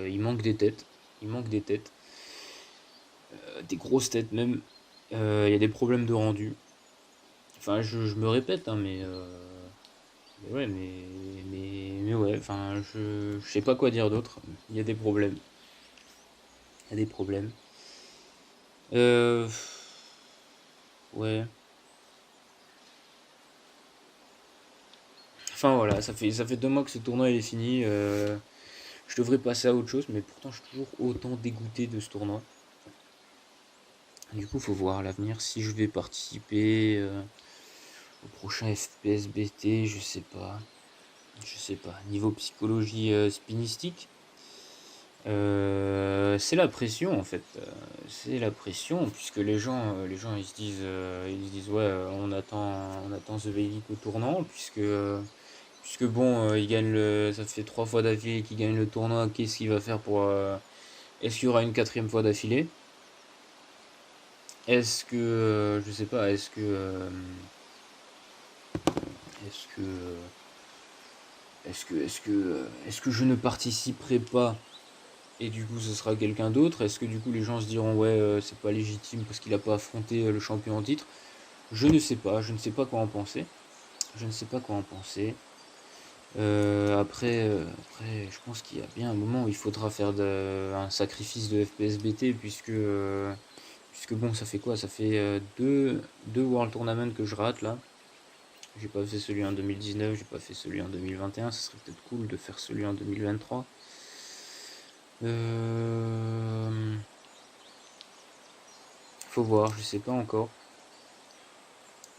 il manque des têtes. Il manque des têtes. Des grosses têtes même. Il y a des problèmes de rendu. Enfin, je me répète, hein, mais ouais, mais ouais, enfin, je sais pas quoi dire d'autre. Il y a des problèmes. Il y a des problèmes. Euh, ouais. Enfin voilà, ça fait 2 mois que ce tournoi il est fini. Je devrais passer à autre chose, mais pourtant je suis toujours autant dégoûté de ce tournoi. Du coup, faut voir à l'avenir si je vais participer au prochain FPS BT, je sais pas. Je sais pas. Niveau psychologie spinistique, c'est la pression en fait. C'est la pression puisque les gens ils se disent ouais, on attend The Baby au tournant puisque bon, il gagne ça fait 3 fois d'affilée qu'il gagne le tournoi. Qu'est-ce qu'il va faire pour est-ce qu'il y aura une quatrième fois d'affilée? Est-ce que je sais pas. Est-ce que est-ce que je ne participerai pas et du coup ce sera quelqu'un d'autre? Est-ce que du coup les gens se diront ouais, c'est pas légitime parce qu'il a pas affronté le champion en titre? Je ne sais pas, je ne sais pas quoi en penser. Je ne sais pas quoi en penser. Après, je pense qu'il y a bien un moment où il faudra faire un sacrifice de FPSBT puisque bon, ça fait quoi? Ça fait deux World Tournament que je rate là. J'ai pas fait celui en 2019, j'ai pas fait celui en 2021. Ça serait peut-être cool de faire celui en 2023. Euh, Faut voir, je sais pas encore.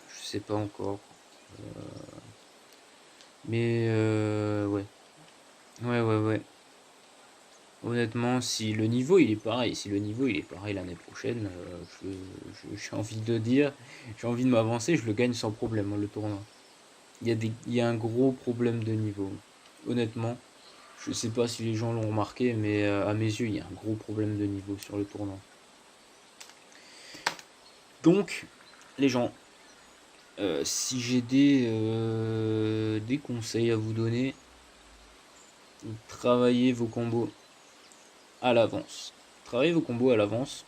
Je sais pas encore. Mais ouais. Ouais. Honnêtement, si le niveau il est pareil, si le niveau il est pareil l'année prochaine, j'ai envie de dire, j'ai envie de m'avancer, je le gagne sans problème, hein, le tournoi. Il y a un gros problème de niveau. Honnêtement, je sais pas si les gens l'ont remarqué, mais à mes yeux, il y a un gros problème de niveau sur le tournoi. Donc, les gens, si j'ai des conseils à vous donner, travaillez vos combos à l'avance. Travaillez vos combos à l'avance.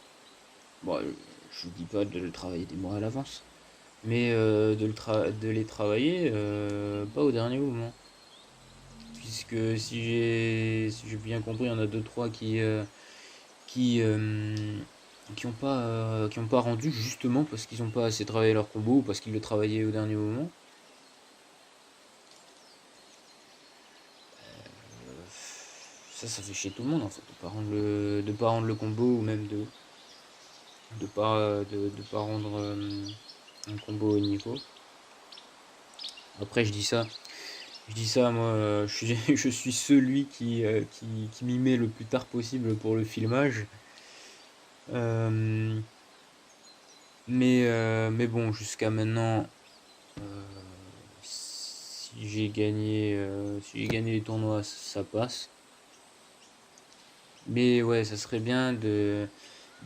Bon, je vous dis pas de le travailler des mois à l'avance, mais de les travailler pas au dernier moment. Puisque si j'ai bien compris, il y en a deux trois qui, euh, qui ont pas rendu justement parce qu'ils n'ont pas assez travaillé leur combo ou parce qu'ils le travaillaient au dernier moment. Ça fait chier tout le monde en fait, de pas rendre le combo ou même de pas rendre un combo au niveau. Après, je dis ça, moi, je suis celui qui m'y met le plus tard possible pour le filmage. Euh, mais bon, jusqu'à maintenant, si j'ai gagné les tournois, ça passe. Mais ouais, ça serait bien de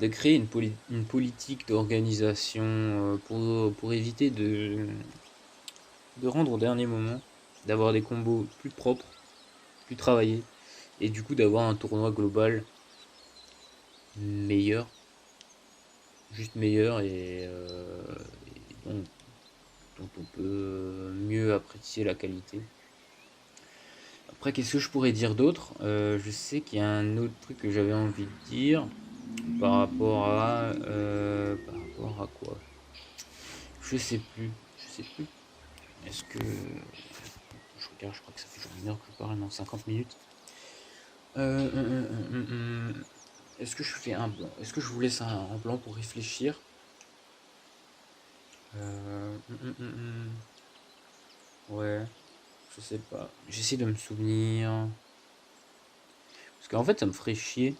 créer une politique d'organisation pour éviter de rendre au dernier moment, d'avoir des combos plus propres, plus travaillés, et du coup d'avoir un tournoi global meilleur, juste meilleur et dont on peut mieux apprécier la qualité. Après, qu'est-ce que je pourrais dire d'autre? Je sais qu'il y a un autre truc que j'avais envie de dire par rapport à quoi? Je sais plus. Je sais plus. Est-ce que je regarde? Je crois que ça fait genre 1 heure que je parle, non, 50 minutes. Est-ce que je fais un blanc? Est-ce que je vous laisse un blanc pour réfléchir? Euh, hum, hum, hum, hum. Ouais, je sais pas. J'essaie de me souvenir. Parce qu'en fait, ça me ferait chier.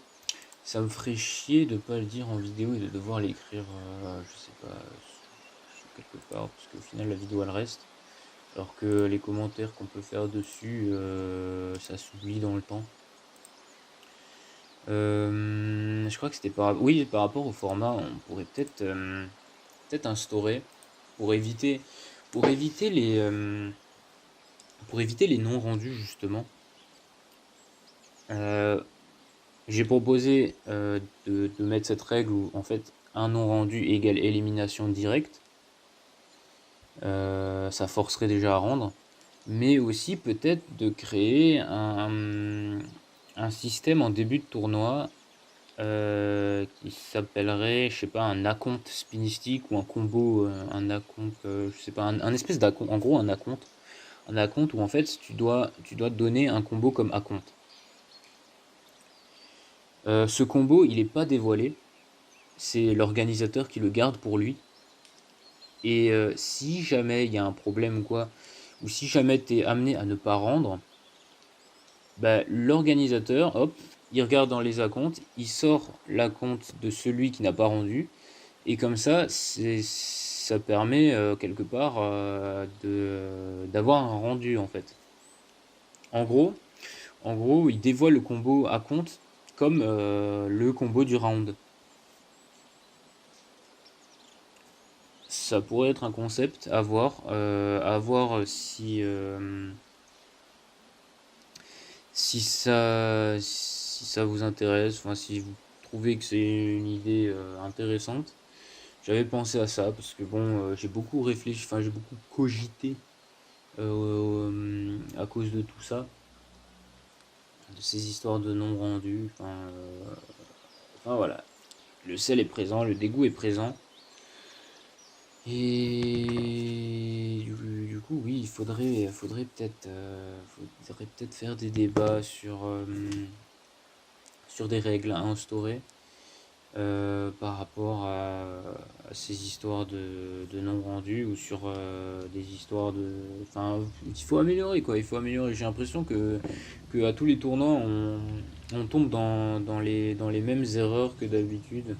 Ça me ferait chier de pas le dire en vidéo et de devoir l'écrire, je sais pas, quelque part, parce qu'au final, la vidéo elle reste. Alors que les commentaires qu'on peut faire dessus, ça s'oublie dans le temps. Je crois que c'était oui, par rapport au format, on pourrait peut-être instaurer pour éviter, pour éviter les, euh, pour éviter les non rendus justement. Euh, j'ai proposé de mettre cette règle où en fait un non rendu égale élimination directe. Ça forcerait déjà à rendre, mais aussi peut-être de créer un système en début de tournoi qui s'appellerait, je sais pas, un acompte spinistique ou un combo, un acompte, je sais pas, un espèce d'acompte, en gros un acompte où en fait tu dois donner un combo comme acompte. Ce combo, il est pas dévoilé, c'est l'organisateur qui le garde pour lui. Et si jamais il y a un problème ou quoi, ou si jamais tu es amené à ne pas rendre, bah, l'organisateur, hop, il regarde dans les acomptes, il sort l'acompte de celui qui n'a pas rendu, et comme ça, ça permet quelque part d'avoir un rendu en fait. En gros, en gros, il dévoile le combo acompte comme le combo du round. Ça pourrait être un concept à voir si ça vous intéresse, enfin si vous trouvez que c'est une idée intéressante. J'avais pensé à ça parce que bon, j'ai beaucoup réfléchi, enfin j'ai beaucoup cogité à cause de tout ça, de ces histoires de non rendus. Enfin voilà, le sel est présent, le dégoût est présent. Et du coup, oui, faudrait peut-être faire des débats sur des règles à instaurer par rapport à ces histoires de non-rendu ou sur des histoires de... Enfin, il faut améliorer quoi, il faut améliorer. J'ai l'impression que à tous les tournois, on tombe dans les mêmes erreurs que d'habitude.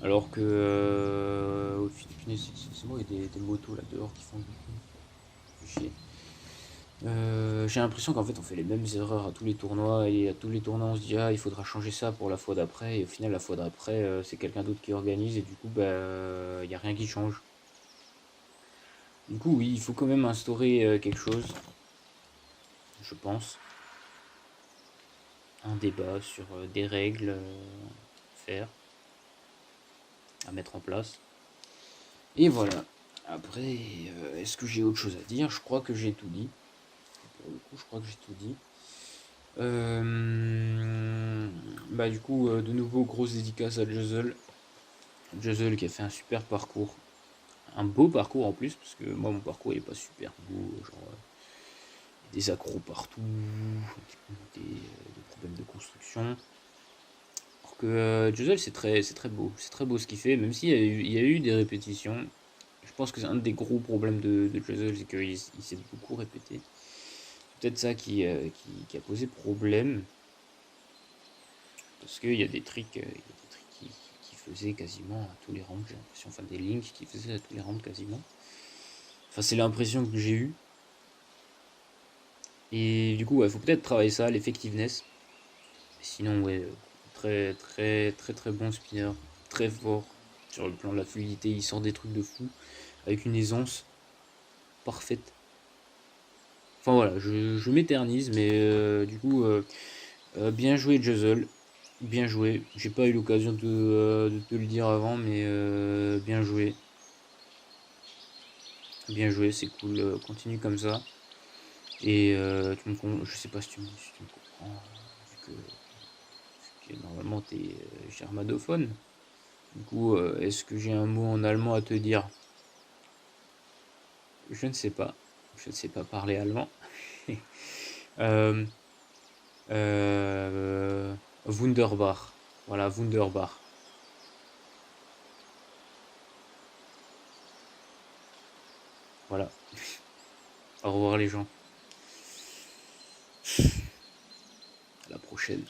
Alors que au final, c'est moi, il y a des motos là dehors qui font du chier. J'ai l'impression qu'en fait on fait les mêmes erreurs à tous les tournois et à tous les tournois on se dit ah il faudra changer ça pour la fois d'après et au final la fois d'après c'est quelqu'un d'autre qui organise et du coup bah il y a rien qui change. Du coup oui il faut quand même instaurer quelque chose, je pense, un débat sur des règles à faire, à mettre en place. Et voilà. Après est-ce que j'ai autre chose à dire? Je crois que j'ai tout dit. Pour le coup je crois que j'ai tout dit. Bah du coup, de nouveau, grosse dédicace à Juzzle. Juzzle qui a fait un super parcours. Un beau parcours en plus, parce que moi mon parcours il est pas super beau. Genre, des accros partout, des problèmes de construction. Alors que Juzzle c'est très beau. C'est très beau ce qu'il fait, même s'il y a eu des répétitions. Je pense que c'est un des gros problèmes de Juzzle, c'est qu'il s'est beaucoup répété. C'est peut-être ça qui a posé problème. Parce qu'il y a des tricks, qui faisaient quasiment à tous les rounds, j'ai l'impression. Enfin, des links qui faisaient à tous les rounds quasiment. Enfin, c'est l'impression que j'ai eue. Et du coup, il faut peut-être travailler ça, l'effectiveness. Sinon, ouais, très très très très bon spinner, très fort sur le plan de la fluidité, il sort des trucs de fou avec une aisance parfaite. Enfin voilà, je m'éternise, mais du coup, bien joué Juzzle, bien joué. J'ai pas eu l'occasion de te le dire avant, mais bien joué. Bien joué, c'est cool, continue comme ça. Et je sais pas si tu me comprends, vu que normalement t'es germanophone. Du coup, est-ce que j'ai un mot en allemand à te dire? Je ne sais pas. Je ne sais pas parler allemand. Euh, Wunderbar. Voilà, Wunderbar. Voilà. Au revoir les gens. À la prochaine.